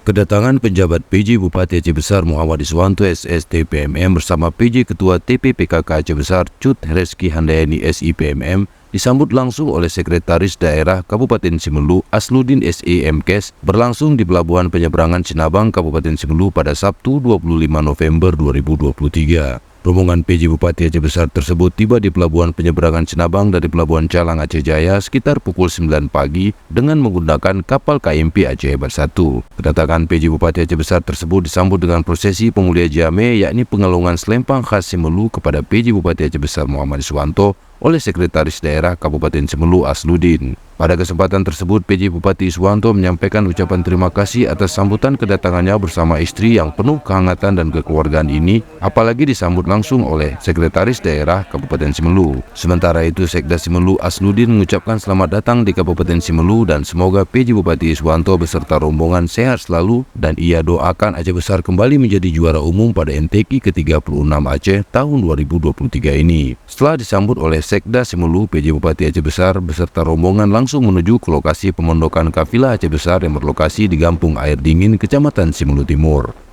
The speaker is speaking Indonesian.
Kedatangan penjabat PJ Bupati Aceh Besar Muhammad Iswanto SSTPMM bersama PJ Ketua TPPKK Aceh Besar Cut Reski Handayani SIPMM disambut langsung oleh Sekretaris Daerah Kabupaten Simelu Asnudin SEMKes berlangsung di Pelabuhan Penyeberangan Cinabang Kabupaten Simelu pada Sabtu 25 November 2023. Rombongan PJ Bupati Aceh Besar tersebut tiba di Pelabuhan Penyeberangan Cinabang dari Pelabuhan Calang Aceh Jaya sekitar pukul 9 pagi dengan menggunakan kapal KMP Aceh Hebat 1. Kedatangan PJ Bupati Aceh Besar tersebut disambut dengan prosesi pemulia jame, yakni pengalungan selempang khas Simelu kepada PJ Bupati Aceh Besar Muhammad Iswanto oleh Sekretaris Daerah Kabupaten Simelu Asnudin. Pada kesempatan tersebut, PJ Bupati Iswanto menyampaikan ucapan terima kasih atas sambutan kedatangannya bersama istri yang penuh kehangatan dan kekeluargaan ini, apalagi disambut langsung oleh Sekretaris Daerah Kabupaten Simelu. Sementara itu, Sekda Simelu Asnudin mengucapkan selamat datang di Kabupaten Simelu dan semoga PJ Bupati Iswanto beserta rombongan sehat selalu, dan ia doakan Aceh Besar kembali menjadi juara umum pada MTQ ke-36 Aceh tahun 2023 ini. Setelah disambut oleh Sekda Simelu, PJ Bupati Aceh Besar beserta rombongan langsung menuju ke lokasi pemondokan kafilah Aceh Besar yang berlokasi di Gampung Air Dingin, Kecamatan Simelu Timur.